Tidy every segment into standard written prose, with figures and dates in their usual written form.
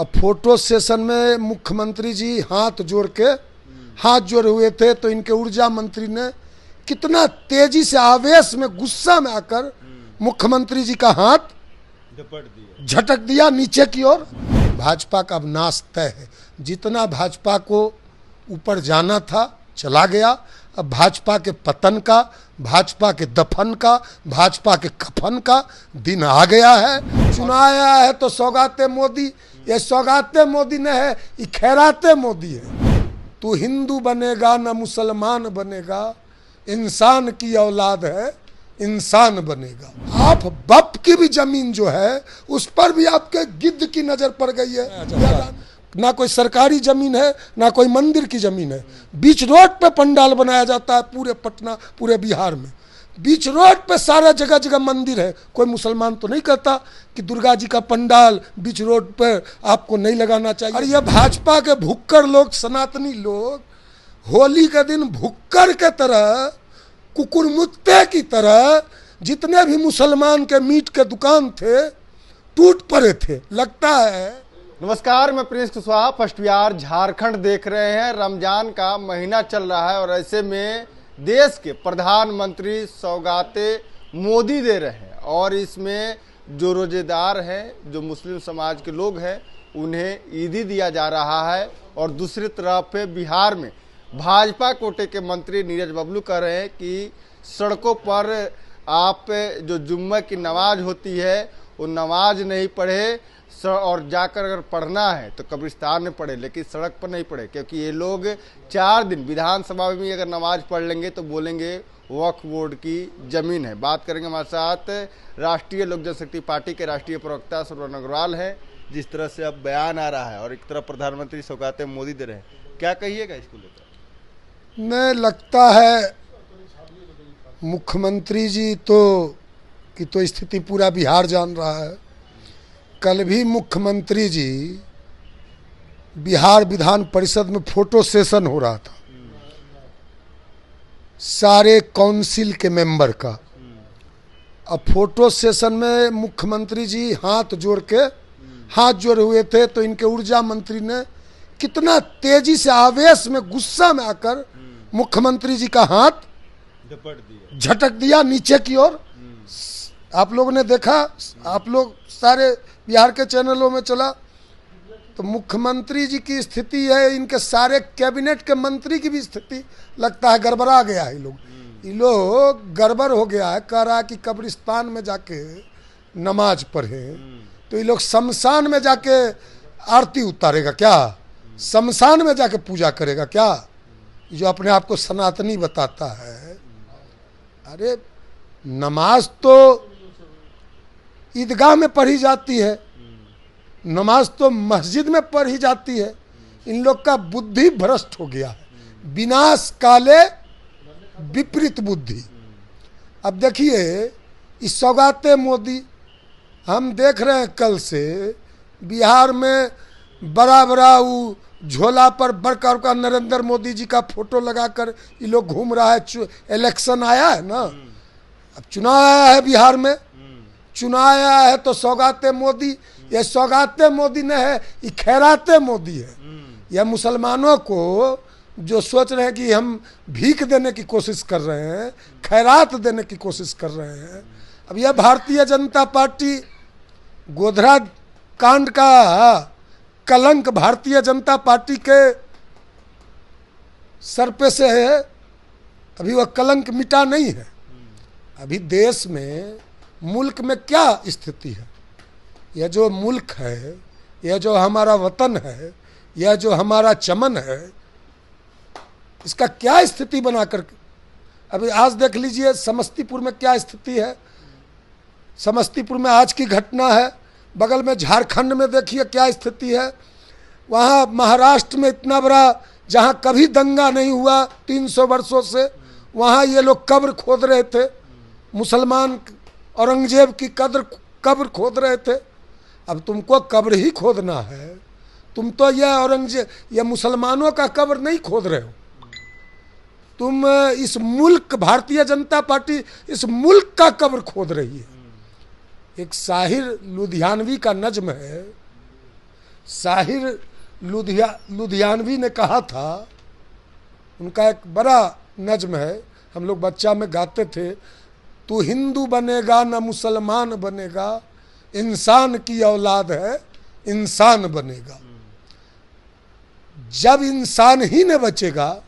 और photo session में मुख्यमंत्री जी हाथ जोड़े हुए थे, तो इनके ऊर्जा मंत्री ने कितना तेजी से आवेश में गुस्सा में आकर मुख्यमंत्री जी का हाथ झटक दिया नीचे की ओर। भाजपा का अब नाश तय है। जितना भाजपा को ऊपर जाना था चला गया। अब भाजपा के पतन का, भाजपा के दफन का, भाजपा के कफन का दिन आ गया है। चुनाया है तो सौगाते मोदी, ये सौगाते मोदी ने है, ये खैराते मोदी है। तू हिंदू बनेगा न मुसलमान बनेगा, इंसान की औलाद है, इंसान बनेगा। आप बाप की भी जमीन जो है उस पर भी आपके गिद्ध की नजर पड़ गई है। ना कोई सरकारी जमीन है ना कोई मंदिर की जमीन है। बीच रोड पे पंडाल बनाया जाता है पूरे पटना, पूरे बिहार में। बीच रोड पे सारा जगह जगह मंदिर है। कोई मुसलमान तो नहीं कहता कि दुर्गा जी का पंडाल बीच रोड पर आपको नहीं लगाना चाहिए। और ये भाजपा के भुक्कड़ लोग, सनातनी लोग, होली के दिन भुक्कड़ के तरह, कुकुरमुत्ते की तरह जितने भी मुसलमान के मीट के दुकान थे टूट पड़े थे। लगता है। नमस्कार, मैं प्रिंस कुशवाहा। फर्स्ट बिहार झारखंड देख रहे हैं। रमजान का महीना चल रहा है और ऐसे में देश के प्रधानमंत्री सौगाते मोदी दे रहे हैं और इसमें जो रोजेदार हैं, जो मुस्लिम समाज के लोग हैं, उन्हें ईदी दिया जा रहा है। और दूसरी तरफ पे बिहार में भाजपा कोटे के मंत्री नीरज बबलू कह रहे हैं कि सड़कों पर आप जो जुम्मे की नमाज होती है वो नमाज नहीं पढ़े और जाकर अगर पढ़ना है तो कब्रिस्तान में पढ़े, लेकिन सड़क पर नहीं पढ़े। क्योंकि ये लोग 4 दिन विधानसभा में अगर नमाज पढ़ लेंगे तो बोलेंगे वक्फ बोर्ड की जमीन है। बात करेंगे हमारे साथ राष्ट्रीय लोक जनशक्ति पार्टी के राष्ट्रीय प्रवक्ता श्रवण अग्रवाल है। जिस तरह से अब बयान आ रहा है और एक तरफ प्रधानमंत्री सौगाते मोदी दे रहे हैं, क्या कहिएगा इसको लेकर? मैं लगता है मुख्यमंत्री जी की तो स्थिति पूरा बिहार जान रहा है। कल भी मुख्यमंत्री जी बिहार विधान परिषद में फोटो सेशन हो रहा था सारे काउंसिल के मेंबर का। अब फोटो सेशन में मुख्यमंत्री जी हाथ जोड़े हुए थे, तो इनके ऊर्जा मंत्री ने कितना तेजी से आवेश में गुस्सा में आकर मुख्यमंत्री जी का हाथ झटक दिया नीचे की ओर। आप लोगों ने देखा, आप लोग सारे बिहार के चैनलों में चला, तो मुख्यमंत्री जी की स्थिति है, इनके सारे कैबिनेट के मंत्री की भी स्थिति लगता है गड़बड़ा गया है। ये लोग गड़बड़ हो गया है। कह रहा है कि कब्रिस्तान में जाके नमाज पढ़े, तो ये लोग शमशान में जाके आरती उतारेगा क्या? शमशान में जाके पूजा करेगा क्या? जो अपने आप को सनातनी बताता है। अरे नमाज तो ईदगाह में पढ़ी जाती है, नमाज तो मस्जिद में पढ़ी जाती है। इन लोग का बुद्धि भ्रष्ट हो गया है। विनाश काले विपरीत बुद्धि। अब देखिए इस सौगाते मोदी, हम देख रहे हैं कल से बिहार में बड़ा बड़ा वो झोला पर बड़का बड़का नरेंद्र मोदी जी का फोटो लगाकर ये लोग घूम रहा है। इलेक्शन आया है ना, अब चुनाव आया है बिहार में। चुनाव आया है तो सौगाते मोदी, ये सौगाते मोदी ने है, ये खैराते मोदी है। यह मुसलमानों को जो सोच रहे हैं कि हम भीख देने की कोशिश कर रहे हैं, खैरात देने की कोशिश कर रहे हैं। अब यह भारतीय जनता पार्टी, गोधरा कांड का कलंक भारतीय जनता पार्टी के सर पे से है। अभी वह कलंक मिटा नहीं है। अभी देश में, मुल्क में क्या स्थिति है? यह जो मुल्क है, यह जो हमारा वतन है, यह जो हमारा चमन है, इसका क्या स्थिति बनाकर, अभी आज देख लीजिए समस्तीपुर में क्या स्थिति है। समस्तीपुर में आज की घटना है। बगल में झारखंड में देखिए क्या स्थिति है। वहाँ महाराष्ट्र में इतना बड़ा, जहाँ कभी दंगा नहीं हुआ 300 वर्षों से, वहाँ ये लोग कब्र खोद रहे थे। मुसलमान औरंगजेब की कब्र खोद रहे थे। अब तुमको कब्र ही खोदना है, तुम तो यह मुसलमानों का कब्र नहीं खोद रहे हो। तुम इस मुल्क, भारतीय जनता पार्टी इस मुल्क का कब्र खोद रही है। एक साहिर लुधियानवी का नज्म है, साहिर लुधियानवी ने कहा था, उनका एक बड़ा नज्म है, हम लोग बच्चा में गाते थे, तू हिंदू बनेगा न मुसलमान बनेगा, इंसान की औलाद है इंसान बनेगा। जब इंसान ही न बचेगा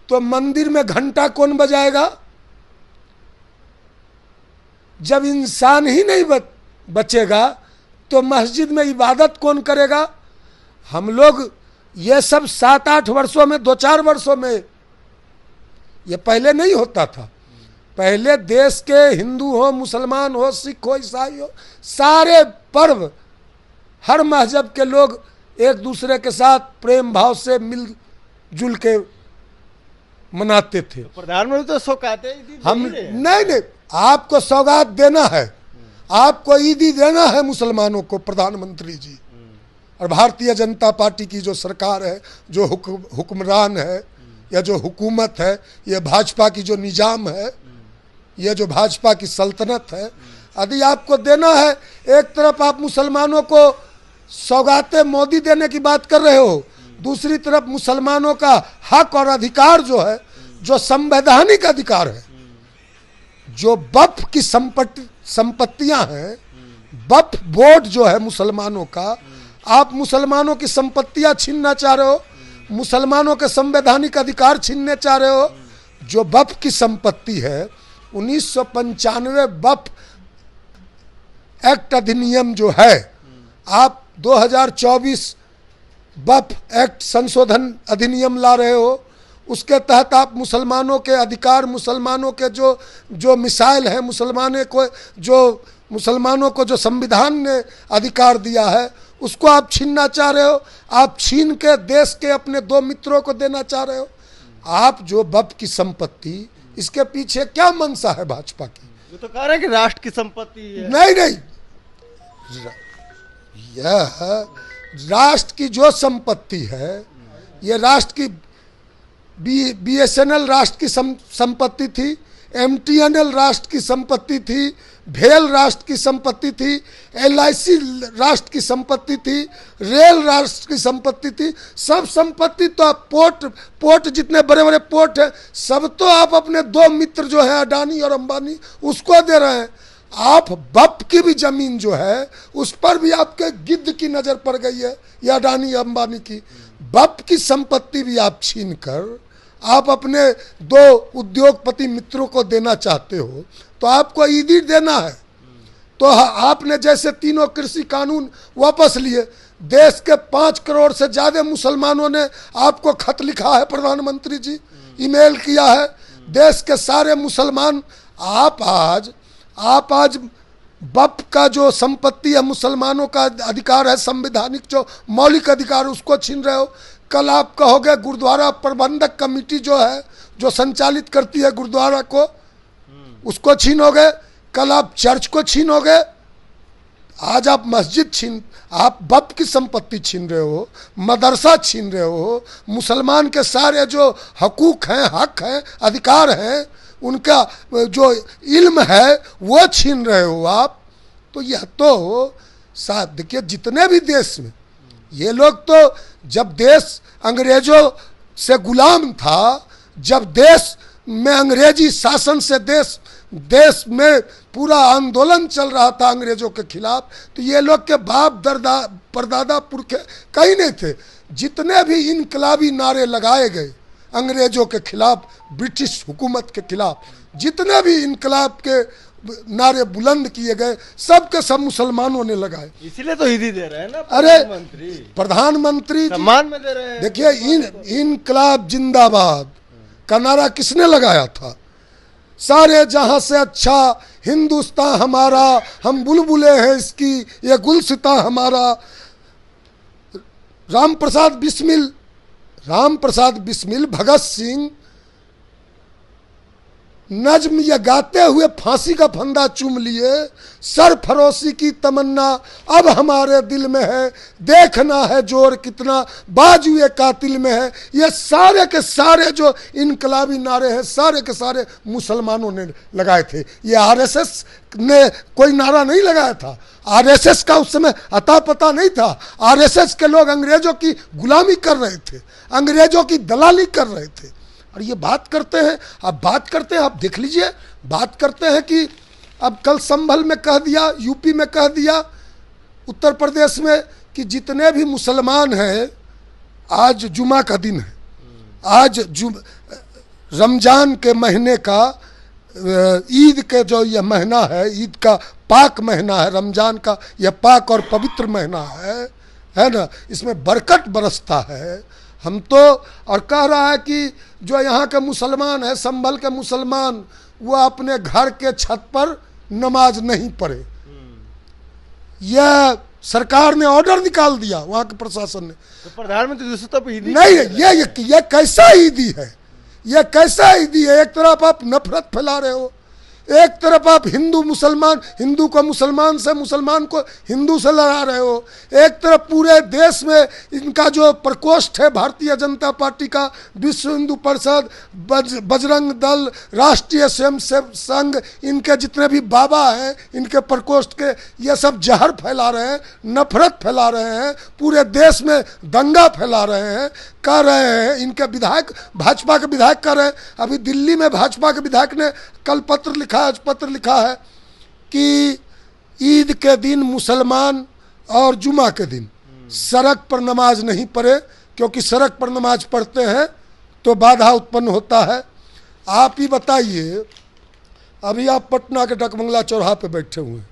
तो मंदिर में घंटा कौन बजाएगा? जब इंसान ही नहीं बचेगा तो मस्जिद में इबादत कौन करेगा? हम लोग ये सब 7-8 वर्षों में, 2-4 वर्षों में, ये पहले नहीं होता था। पहले देश के हिंदू हो, मुसलमान हो, सिख हो, ईसाई हो, सारे पर्व हर मजहब के लोग एक दूसरे के साथ प्रेम भाव से मिलजुल के मनाते थे। प्रधानमंत्री तो सौगातें हम नहीं, आपको सौगात देना है, आपको ईदी देना है मुसलमानों को प्रधानमंत्री जी। और भारतीय जनता पार्टी की जो सरकार है, जो हुक्मरान है, या जो हुकूमत है, ये भाजपा की जो निजाम है, ये जो भाजपा की सल्तनत है, यदि आपको देना है, एक तरफ आप मुसलमानों को सौगातें मोदी देने की बात कर रहे हो, दूसरी तरफ मुसलमानों का हक और अधिकार जो है, जो संवैधानिक अधिकार है, जो वक्फ की संपत्तियां हैं, वक्फ बोर्ड जो है मुसलमानों का, आप मुसलमानों की संपत्तियां छीनना चाह रहे हो, मुसलमानों के संवैधानिक अधिकार छीनने चाह रहे हो। जो वक्फ की संपत्ति है, 1995 वक्फ एक्ट अधिनियम जो है, आप 2024 वक्फ एक्ट संशोधन अधिनियम ला रहे हो, उसके तहत आप मुसलमानों के अधिकार, मुसलमानों के जो मिसाइल है, मुसलमानों को जो संविधान ने अधिकार दिया है, उसको आप छीनना चाह रहे हो। आप छीन के देश के अपने 2 मित्रों को देना चाह रहे हो। आप जो वक्फ की संपत्ति, इसके पीछे क्या मंशा है भाजपा की? वो तो कह रहे हैं कि राष्ट्र की संपत्ति है। नहीं, यह राष्ट्र की जो संपत्ति है, ये राष्ट्र की BSNL राष्ट्र की संपत्ति थी, MTNL राष्ट्र की संपत्ति थी, भेल राष्ट्र की संपत्ति थी, LIC राष्ट्र की संपत्ति थी, रेल राष्ट्र की संपत्ति थी। सब संपत्ति तो आप पोर्ट जितने बड़े बड़े पोर्ट है, सब तो आप अपने 2 मित्र जो है अडानी और अंबानी, उसको दे रहे हैं। आप वक्फ की भी जमीन जो है, उस पर भी आपके गिद्ध की नजर पड़ गई है, या अडानी अंबानी की। वक्फ की संपत्ति भी आप छीन कर आप अपने 2 उद्योगपति मित्रों को देना चाहते हो, तो आपको ईदी देना है। तो आपने जैसे 3 कृषि कानून वापस लिए, देश के 5 करोड़ से ज्यादा मुसलमानों ने आपको खत लिखा है, प्रधानमंत्री जी ईमेल किया है, देश के सारे मुसलमान। आप आज वक्फ का जो संपत्ति है, मुसलमानों का अधिकार है, संवैधानिक जो मौलिक अधिकार, उसको छीन रहे हो। कल आप कहोगे गुरुद्वारा प्रबंधक कमेटी जो है, जो संचालित करती है गुरुद्वारा को, उसको छीनोगे। कल आप चर्च को छीनोगे। आज आप आप वक्फ की संपत्ति छीन रहे हो, मदरसा छीन रहे हो, मुसलमान के सारे जो हकूक हैं, हक हैं, अधिकार हैं, उनका जो इल्म है वो छीन रहे हो आप। तो यह तो साथ देखिए, जितने भी देश में ये लोग, तो जब देश अंग्रेजों से गुलाम था, जब देश में अंग्रेजी शासन से देश में पूरा आंदोलन चल रहा था अंग्रेजों के खिलाफ, तो ये लोग के बाप परदादा पुरखे कहीं नहीं थे। जितने भी इनकलाबी नारे लगाए गए अंग्रेजों के खिलाफ, ब्रिटिश हुकूमत के खिलाफ, जितने भी इनकलाब के नारे बुलंद किए गए, सब के सब मुसलमानों ने लगाए। इसीलिए तो ईदी दे रहे हैं ना अरे प्रधानमंत्री सम्मान में दे रहे हैं। देखिए, इनकलाब जिंदाबाद का नारा किसने लगाया था? सारे जहां से अच्छा हिंदुस्तान हमारा, हम बुलबुले हैं इसकी, ये गुलसिता हमारा। राम प्रसाद बिस्मिल, भगत सिंह नज्म ये गाते हुए फांसी का फंदा चूम लिए, सरफरोशी की तमन्ना अब हमारे दिल में है, देखना है जोर कितना बाजुए कातिल में है। ये सारे के सारे जो इनकलाबी नारे हैं सारे के सारे मुसलमानों ने लगाए थे। ये आरएसएस ने कोई नारा नहीं लगाया था। आरएसएस का उस समय अता पता नहीं था। आरएसएस के लोग अंग्रेजों की गुलामी कर रहे थे, अंग्रेजों की दलाली कर रहे थे। और ये बात करते हैं, आप देख लीजिए, बात करते हैं कि अब कल संभल में कह दिया, यूपी में कह दिया, उत्तर प्रदेश में कि जितने भी मुसलमान हैं, आज जुमा का दिन है, आज रमजान के महीने का, ईद के जो यह महीना है, ईद का पाक महीना है, रमजान का यह पाक और पवित्र महीना है ना, इसमें बरकत बरसता है। हम तो और कह रहा है कि जो यहाँ के मुसलमान है, संभल के मुसलमान, वो अपने घर के छत पर नमाज नहीं पढ़े। यह सरकार ने ऑर्डर निकाल दिया, वहाँ के प्रशासन ने। तो प्रधानमंत्री दूसरे तो ईदी नहीं, ये कैसा ईदी है, ये कैसा ईदी है। एक तरफ आप नफरत फैला रहे हो, एक तरफ आप हिंदू को मुसलमान से, मुसलमान को हिंदू से लड़ा रहे हो, एक तरफ पूरे देश में इनका जो प्रकोष्ठ है भारतीय जनता पार्टी का, विश्व हिंदू परिषद, बजरंग दल, राष्ट्रीय स्वयंसेवक संघ, इनके जितने भी बाबा हैं, इनके प्रकोष्ठ के, ये सब जहर फैला रहे हैं, नफरत फैला रहे हैं, पूरे देश में दंगा फैला रहे हैं, कह रहे हैं। इनके विधायक, भाजपा के विधायक कह रहे हैं, अभी दिल्ली में भाजपा के विधायक ने कल पत्र लिखा है कि ईद के दिन मुसलमान और जुमा के दिन सड़क पर नमाज नहीं पढ़े, क्योंकि सड़क पर नमाज पढ़ते हैं तो बाधा उत्पन्न होता है। आप ही बताइए, अभी आप पटना के डकबंगला चौराहा पे बैठे हुए हैं,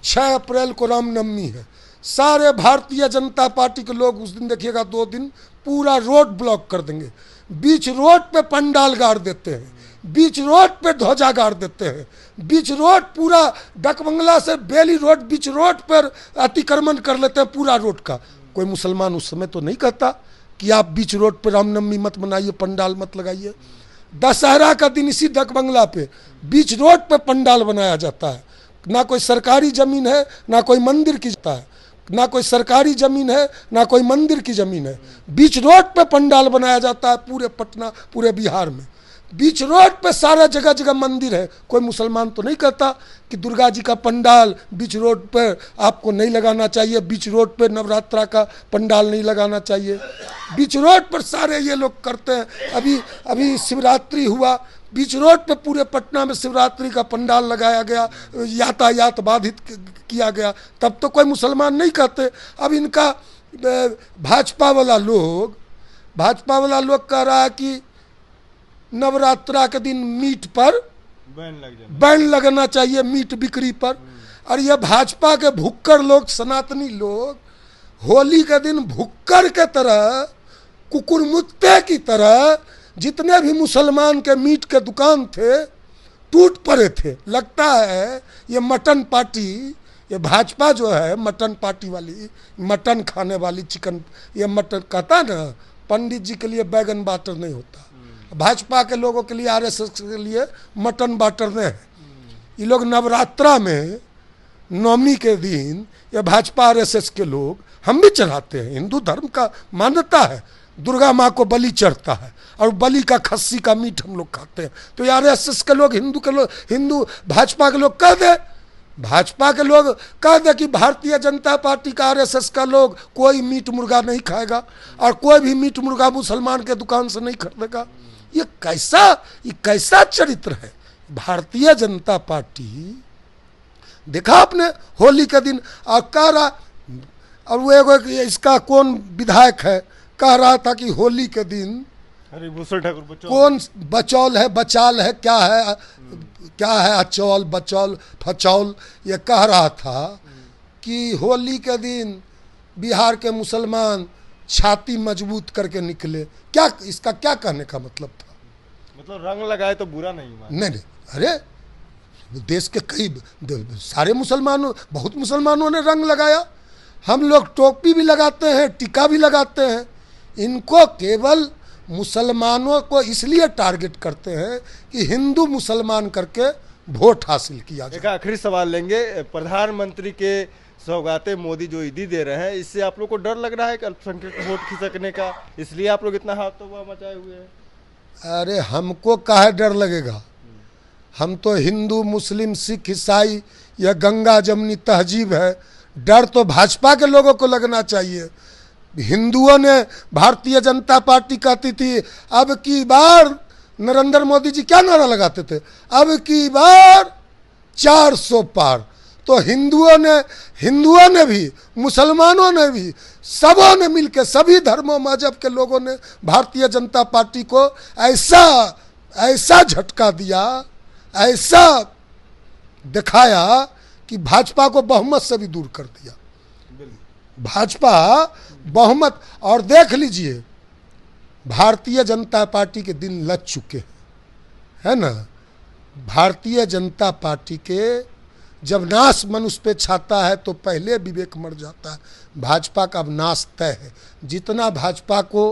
6 अप्रैल को रामनवमी है, सारे भारतीय जनता पार्टी के लोग उस दिन देखिएगा 2 दिन पूरा रोड ब्लॉक कर देंगे, बीच रोड पे पंडाल गाड़ देते हैं, बीच रोड पे ध्वजा गाड़ देते हैं, बीच रोड पूरा डकबंगला से बेली रोड, बीच रोड पर अतिक्रमण कर लेते हैं पूरा रोड का। कोई मुसलमान उस समय तो नहीं कहता कि आप बीच रोड पे रामनवमी मत मनाइए, पंडाल मत लगाइए। दशहरा का दिन इसी डकबंगला पे बीच रोड पे पंडाल बनाया जाता है। ना कोई सरकारी जमीन है, ना कोई मंदिर की जाता है, ना कोई सरकारी जमीन है, ना कोई मंदिर की जमीन है, बीच रोड पे पंडाल बनाया जाता है पूरे पटना, पूरे बिहार में। बीच रोड पे सारा जगह जगह मंदिर है। कोई मुसलमान तो नहीं कहता कि दुर्गा जी का पंडाल बीच रोड पर आपको नहीं लगाना चाहिए, बीच रोड पे नवरात्रा का पंडाल नहीं लगाना चाहिए। बीच रोड पर सारे ये लोग करते हैं। अभी शिवरात्रि हुआ, बीच रोड पे पूरे पटना में शिवरात्रि का पंडाल लगाया गया, यातायात बाधित किया गया, तब तो कोई मुसलमान नहीं कहते। अब इनका भाजपा वाला लोग कह रहा है कि नवरात्रा के दिन मीट पर बैन लगना चाहिए, मीट बिक्री पर। और ये भाजपा के भुक्कड़ लोग, सनातनी लोग, होली के दिन भुक्कड़ के तरह, कुकुरमुत्ते की तरह जितने भी मुसलमान के मीट के दुकान थे टूट पड़े थे। लगता है ये मटन पार्टी, ये भाजपा जो है मटन पार्टी वाली, मटन खाने वाली, चिकन, ये मटन कहता ना, पंडित जी के लिए बैगन बाटर नहीं होता, भाजपा के लोगों के लिए, आरएसएस के लिए मटन बांटने हैं। ये लोग नवरात्रा में, नवमी के दिन, ये भाजपा आरएसएस के लोग, हम भी चढ़ाते हैं, हिंदू धर्म का मान्यता है, दुर्गा माँ को बलि चढ़ता है और बलि का खस्सी का मीट हम लोग खाते हैं। तो ये आरएसएस के लोग, हिंदू भाजपा के लोग कह दे, भाजपा के लोग कह दे कि भारतीय जनता पार्टी का, आरएसएस का लोग कोई मीट मुर्गा नहीं खाएगा और कोई भी मीट मुर्गा मुसलमान के दुकान से नहीं खरीदेगा। ये कैसा चरित्र है भारतीय जनता पार्टी। देखा आपने होली के दिन, और कह रहा, और वो एक इसका कौन विधायक है, कह रहा था कि होली के दिन हरिभूषण ठाकुर कौन बचौल है, बचाल है, क्या है अचौल, बचौल, फचौल, ये कह रहा था कि होली के दिन बिहार के मुसलमान छाती मजबूत करके निकले। क्या, इसका क्या कहने का मतलब था? मतलब रंग लगाए तो बुरा नहीं हुआ? नहीं, अरे देश के कई सारे मुसलमानों, बहुत मुसलमानों ने रंग लगाया। हम लोग टोपी भी लगाते हैं, टीका भी लगाते हैं। इनको केवल मुसलमानों को इसलिए टारगेट करते हैं कि हिंदू मुसलमान करके वोट हासिल किया एक जाए। आखिरी सवाल लेंगे। प्रधानमंत्री के सौगातें मोदी जो ईदी दे रहे हैं, इससे आप लोग को डर लग रहा है कि अल्पसंख्यक वोट खिसकने का, इसलिए आप लोग इतना हाथों मचाए हुए हैं? अरे हमको काहे डर लगेगा, हम तो हिंदू मुस्लिम सिख ईसाई, यह गंगा जमनी तहजीब है। डर तो भाजपा के लोगों को लगना चाहिए। हिंदुओं ने, भारतीय जनता पार्टी कहती थी अब की बार, नरेंद्र मोदी जी क्या नारा लगाते थे, अब की बार 400 पार। तो हिंदुओं ने भी, मुसलमानों ने भी, सबों ने मिलकर, सभी धर्मों मजहब के लोगों ने भारतीय जनता पार्टी को ऐसा झटका दिया, ऐसा दिखाया कि भाजपा को बहुमत से भी दूर कर दिया। भाजपा बहुमत, और देख लीजिए भारतीय जनता पार्टी के दिन लग चुके हैं, है ना। भारतीय जनता पार्टी के जब नाश मनुष्य पे छाता है तो पहले विवेक मर जाता है। भाजपा का अब नाश तय है। जितना भाजपा को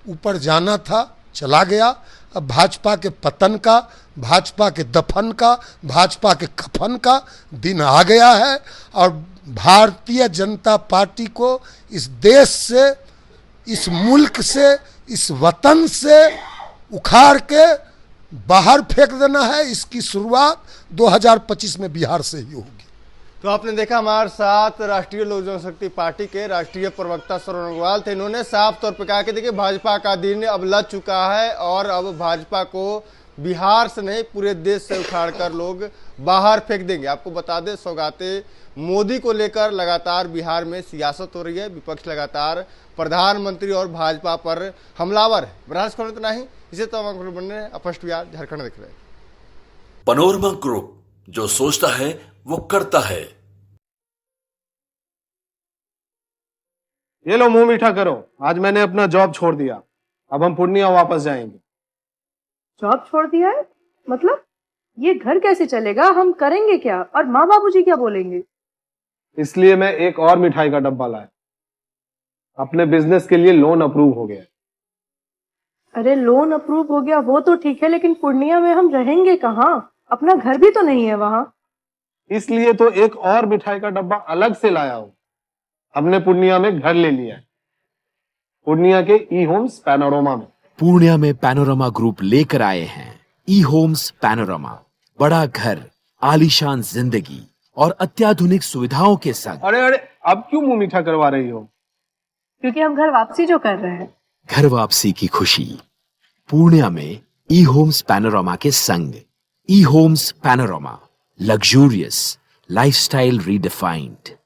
ऊपर जाना था चला गया। अब भाजपा के पतन का, भाजपा के दफन का, भाजपा के कफन का दिन आ गया है। और भारतीय जनता पार्टी को इस देश से, इस मुल्क से, इस वतन से उखाड़ के बाहर फेंक देना है। इसकी शुरुआत 2025 में बिहार से ही होगी। तो आपने देखा हमारे साथ राष्ट्रीय लोक जनशक्ति पार्टी के राष्ट्रीय प्रवक्ता श्रवण अग्रवाल थे। इन्होंने साफ तौर पर कहा कि देखिए भाजपा का दिन अब लग चुका है और अब भाजपा को बिहार से नहीं पूरे देश से उखाड़कर लोग बाहर फेंक देंगे। आपको बता दें, सौगाते मोदी को लेकर लगातार बिहार में सियासत हो रही है। विपक्ष लगातार प्रधानमंत्री और भाजपा पर हमलावर है। बहरहाल खबर इतना ही। इसे तमाम खबर बनने फर्स्ट बिहार झारखंड देख रहे हैं। पनोरमा ग्रुप, जो सोचता है वो करता है। ये लो मुंह मीठा करो, आज मैंने अपना जॉब छोड़ दिया। अब हम पूर्णिया वापस जाएंगे। जॉब छोड़ दिया है? मतलब ये घर कैसे चलेगा? हम करेंगे क्या? और माँ बाबूजी क्या बोलेंगे? इसलिए मैं एक और मिठाई का डब्बा लाया। अपने बिजनेस के लिए लोन अप्रूव हो गया। अरे लोन अप्रूव हो गया वो तो ठीक है, लेकिन पूर्णिया में हम रहेंगे कहाँ? अपना घर भी तो नहीं है वहाँ। इसलिए तो एक और मिठाई का डब्बा अलग से लाया हूं। हमने पूर्णिया में घर ले लिया है, पूर्णिया के ई होम्स पैनोरमा में। पूर्णिया में पैनोरमा ग्रुप लेकर आए हैं ई होम्स पैनोरमा। बड़ा घर, आलीशान जिंदगी और अत्याधुनिक सुविधाओं के संग। अरे अब क्यों मुंह मीठा करवा रही हो? क्योंकि हम घर वापसी जो कर रहे हैं। घर वापसी की खुशी पूर्णिया में ई होम्स पैनोरमा के संग। ई homes panorama, luxurious lifestyle redefined.